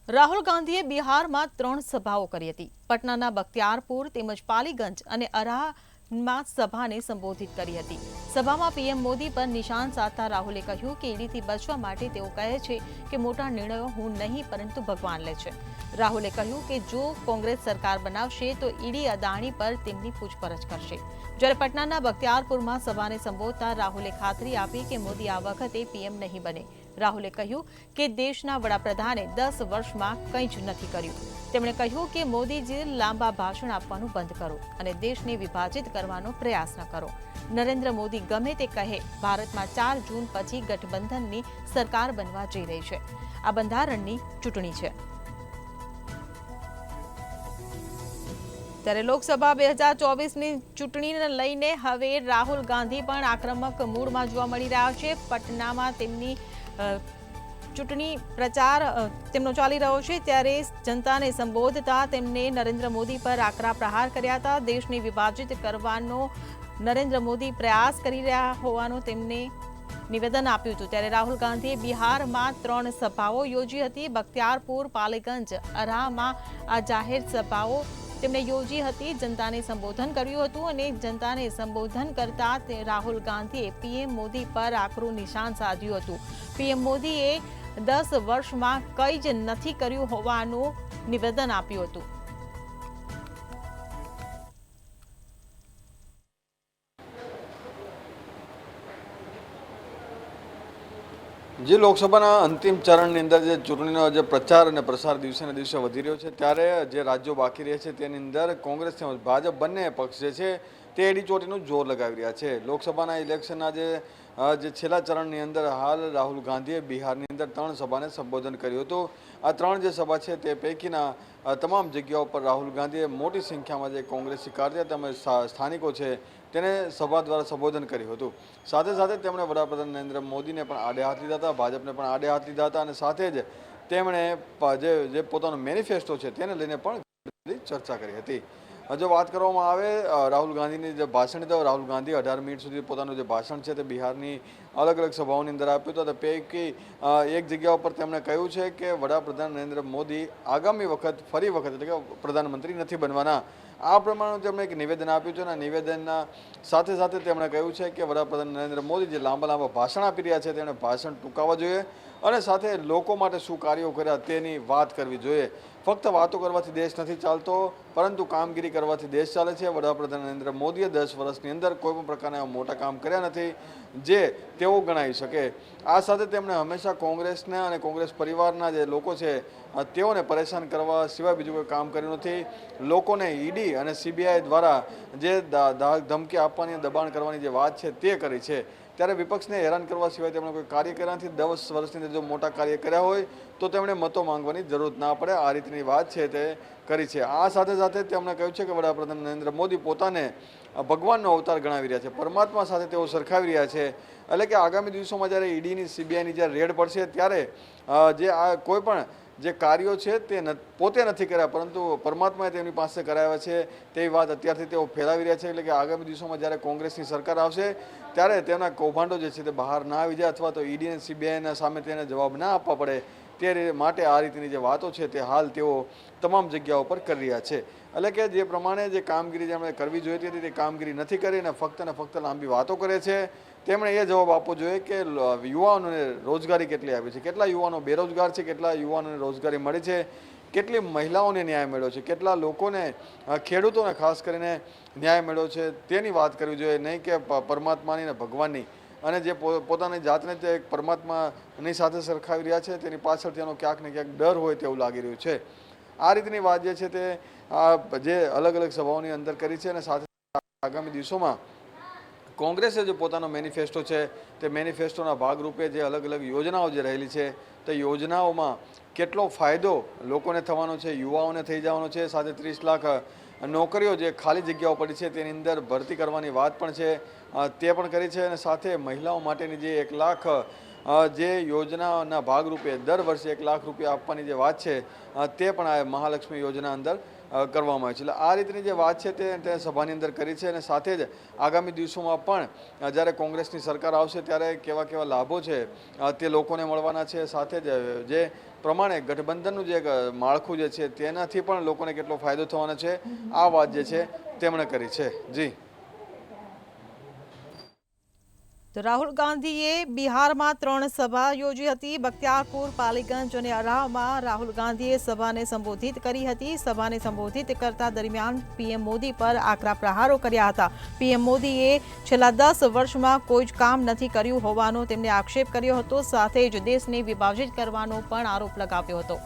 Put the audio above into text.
રાહુલ ગાંધીએ બિહારમાં 3 સભાઓ કરી હતી। પટનાના બખ્તિયારપુર તેમજ પાલીગંજ અને અરાહમાં સભાને સંબોધિત કરી હતી। સભામાં પીએમ મોદી પર નિશાન સાધતા રાહુલે કહ્યું કે ઈડીથી બચવા માટે તેઓ કહે છે કે મોટા નિર્ણયો હું નહીં પરંતુ ભગવાન લે છે। રાહુલે કહ્યું કે જો કોંગ્રેસ સરકાર બનાવશે તો ઈડી અદાણી પર તેમની પૂછપરછ કરશે। જ્યારે પટનાના બખ્તિયારપુરમાં સભાને સંબોધતા રાહુલે ખાતરી આપી કે મોદી આ વખતે પીએમ નહીં બને। રાહુલે કહ્યું કે દેશના વડાપ્રધાને 10 વર્ષમાં કંઈ જ નથી કર્યું। તેમણે કહ્યું કે મોદીજી લાંબા ભાષણ આપવાનું બંધ કરો અને દેશને વિભાજિત કરવાનો પ્રયાસ ન કરો। નરેન્દ્ર મોદી ગમે તે કહે, ભારતમાં 4 જૂન પછી ગઠબંધનની સરકાર બનવા જઈ રહી છે। આ બંધારણની ચૂંટણી છે। ત્યારે લોકસભા 2024ની ચૂંટણીને લઈને હવે રાહુલ ગાંધી પણ આક્રમક મૂડમાં જોવા મળી રહ્યા છે। પટનામાં તેમની ચૂંટણી પ્રચાર તેમનો ચાલી રહ્યો છે, ત્યારે જનતાને સંબોધતા તેમને નરેન્દ્ર મોદી પર આકરા પ્રહાર કર્યા હતા। દેશને વિભાજિત કરવાનો નરેન્દ્ર મોદી પ્રયાસ કરી રહ્યા હોવાનું તેમને નિવેદન આપ્યું હતું। ત્યારે રાહુલ ગાંધીએ બિહારમાં 3 સભાઓ યોજી હતી। બખ્તિયારપુર, પાલીગંજ, અરાહમાં આ જાહેર સભાઓ તેમણે યોજી હતી। જનતાને સંબોધન કર્યું હતું અને જનતાને સંબોધન કરતા રાહુલ ગાંધીએ પીએમ મોદી પર આકરું નિશાન સાધ્યું હતું। પીએમ મોદીએ 10 વર્ષમાં કંઈ જ નથી કર્યું હોવાનું નિવેદન આપ્યું હતું। જે લોકસભાના અંતિમ ચરણની અંદર જે ચૂંટણીનો જે પ્રચાર અને પ્રસાર દિવસે ને દિવસે વધી રહ્યો છે, ત્યારે જે રાજ્યો બાકી રહે છે તેની અંદર કોંગ્રેસ તેમજ ભાજપ બંને પક્ષ જે છે તે એડી ચોટીનું જોર લગાવી રહ્યા છે। લોકસભાના ઇલેક્શનના જે છેલ્લા ચરણની અંદર હાલ રાહુલ ગાંધીએ બિહારની અંદર 3 સભાને સંબોધન કર્યું હતું। આ 3 જે સભા છે તે પૈકીના તમામ જગ્યાઓ પર રાહુલ ગાંધીએ મોટી સંખ્યામાં જે કોંગ્રેસી કાર્ય તેમજ સ્થાનિકો છે તેને સભા દ્વારા સંબોધન કર્યું હતું। સાથે સાથે તેમણે વડાપ્રધાન નરેન્દ્ર મોદીને પણ આડે હાથ લીધા હતા, ભાજપને પણ આડે હાથ લીધા હતા અને સાથે જ તેમણે જે પોતાનો મેનિફેસ્ટો છે તેને લઈને પણ ચર્ચા કરી હતી। જો વાત કરવામાં આવે રાહુલ ગાંધીની જે ભાષણ, તો રાહુલ ગાંધી 18 મિનિટ સુધી પોતાનું જે ભાષણ છે તે બિહારની અલગ અલગ સભાઓની અંદર આપ્યું હતું। પૈકી એક જગ્યા ઉપર તેમણે કહ્યું છે કે વડાપ્રધાન નરેન્દ્ર મોદી આગામી વખત ફરી વખત એટલે કે પ્રધાનમંત્રી નથી બનવાના। આ પ્રમાણે તેમણે એક નિવેદન આપ્યું છે અને નિવેદનના સાથે સાથે તેમણે કહ્યું છે કે વડાપ્રધાન નરેન્દ્ર મોદી જે લાંબા લાંબા ભાષણ આપી રહ્યા છે તેમણે ભાષણ ટૂંકાવવા જોઈએ અને સાથે લોકો માટે શું કાર્યો કર્યા તેની વાત કરવી જોઈએ। ફક્ત વાતો કરવાથી દેશ નથી ચાલતો, પરંતુ કામગીરી કરવાથી દેશ ચાલે છે। વડાપ્રધાન નરેન્દ્ર મોદીએ 10 વર્ષની અંદર કોઈ પણ પ્રકારના મોટા કામ કર્યા નથી જે તેઓ ગણાવી શકે। આ સાથે તેમણે હંમેશા કોંગ્રેસને અને કોંગ્રેસ પરિવારના જે લોકો છે તેઓને પરેશાન કરવા સિવાય બીજું કોઈ કામ કર્યું નથી। લોકોને ઈડી અને સીબીઆઈ દ્વારા જે ધમકી આપવાની, દબાણ કરવાની જે વાત છે તે કરી છે। ત્યારે વિપક્ષને હેરાન કરવા સિવાય તેમણે કોઈ કાર્ય કર્યા નથી। 10 વર્ષની અંદર જો મોટા કાર્ય કર્યા હોય તો તેમણે મતો માંગવાની જરૂર ના પડે, આ રીતની વાત છે તે કરી છે। આ સાથે સાથે તેમણે કહ્યું છે કે વડાપ્રધાન નરેન્દ્ર મોદી પોતાને ભગવાનનો અવતાર ગણાવી રહ્યા છે, પરમાત્મા સાથે તેઓ સરખાવી રહ્યા છે। એટલે કે આગામી દિવસોમાં જ્યારે ઈડીની, સીબીઆઈની જ્યારે રેડ પડશે ત્યારે જે આ કોઈ પણ જે કાર્યો છે તે પોતે નથી કર્યા પરંતુ પરમાત્માએ તેમની પાસે કરાવ્યા છે તેવી વાત અત્યારથી તેઓ ફેલાવી રહ્યા છે। એટલે કે આગામી દિવસોમાં જ્યારે કોંગ્રેસની સરકાર આવશે ત્યારે તેમના કૌભાંડો જે છે તે બહાર ના આવી જાય અથવા તો ઈડી અને સીબીઆઈના સામે તેને જવાબ ના આપવા પડે તે માટે આ રીતની જે વાતો છે તે હાલ તેઓ તમામ જગ્યાઓ પર કરી રહ્યા છે। એટલે કે જે પ્રમાણે જે કામગીરી જેમણે કરવી જોઈતી હતી તે કામગીરી નથી કરી અને ફક્ત લાંબી વાતો કરે છે। તેમણે એ જવાબ આપવો જોઈએ કે યુવાનોને રોજગારી કેટલી આપી છે, કેટલા યુવાનો બેરોજગાર છે, કેટલા યુવાનોને રોજગારી મળી છે, કેટલી મહિલાઓને ન્યાય મળ્યો છે, કેટલા લોકોને, ખેડૂતોને ખાસ કરીને ન્યાય મળ્યો છે તેની વાત કરવી જોઈએ, નહીં કે પરમાત્માની અને ભગવાનની। અને જે પોતાની જાતને તે એક પરમાત્માની સાથે સરખાવી રહ્યા છે તેની પાછળ તેનો ક્યાંક ને ક્યાંક ડર હોય તેવું લાગી રહ્યું છે। આ રીતની વાત જે છે તે જે અલગ અલગ સભાઓની અંદર કરી છે અને સાથે આગામી દિવસોમાં કોંગ્રેસે જે પોતાનો મેનિફેસ્ટો છે તે મેનિફેસ્ટોના ભાગરૂપે જે અલગ અલગ યોજનાઓ જે રહેલી છે તે યોજનાઓમાં કેટલો ફાયદો લોકોને થવાનો છે, યુવાઓને થઈ જવાનો છે, સાથે 30 લાખ નોકરીઓ જે ખાલી જગ્યાઓ પડી છે તેની અંદર ભરતી કરવાની વાત પણ છે તે પણ કરી છે। અને સાથે મહિલાઓ માટેની જે 1 લાખ જે યોજનાના ભાગરૂપે દર વર્ષે 1 લાખ રૂપિયા આપવાની જે વાત છે તે પણ આ મહાલક્ષ્મી યોજના અંદર કરવામાં આવી છે. એટલે આ રીતની જે વાત છે તે સભાની અંદર કરી છે અને સાથે જ આગામી દિવસોમાં પણ જ્યારે કોંગ્રેસની સરકાર આવશે ત્યારે કેવા કેવા લાભો છે તે લોકોને મળવાના છે. સાથે જ જે પ્રમાણે ગઠબંધનનું જે માળખું જે છે તેનાથી પણ લોકોને કેટલો ફાયદો થવાનો છે આ વાત જે છે તેમણે કરી છે. જી. તો રાહુલ ગાંધીએ બિહારમાં 3 સભા યોજી હતી. બખ્તિયારપુર, પાલીગંજ અને અરાહમાં રાહુલ ગાંધીએ સભાને સંબોધિત કરી હતી. સભાને સંબોધિત કરતા દરમિયાન પીએમ મોદી પર આકરા પ્રહારો કર્યા હતા. પીએમ મોદીએ છેલ્લા 10 વર્ષમાં કોઈ જ કામ નથી કર્યું હોવાનો તેમણે આક્ષેપ કર્યો હતો. સાથે જ દેશને વિભાજિત કરવાનો પણ આરોપ લગાવ્યો હતો.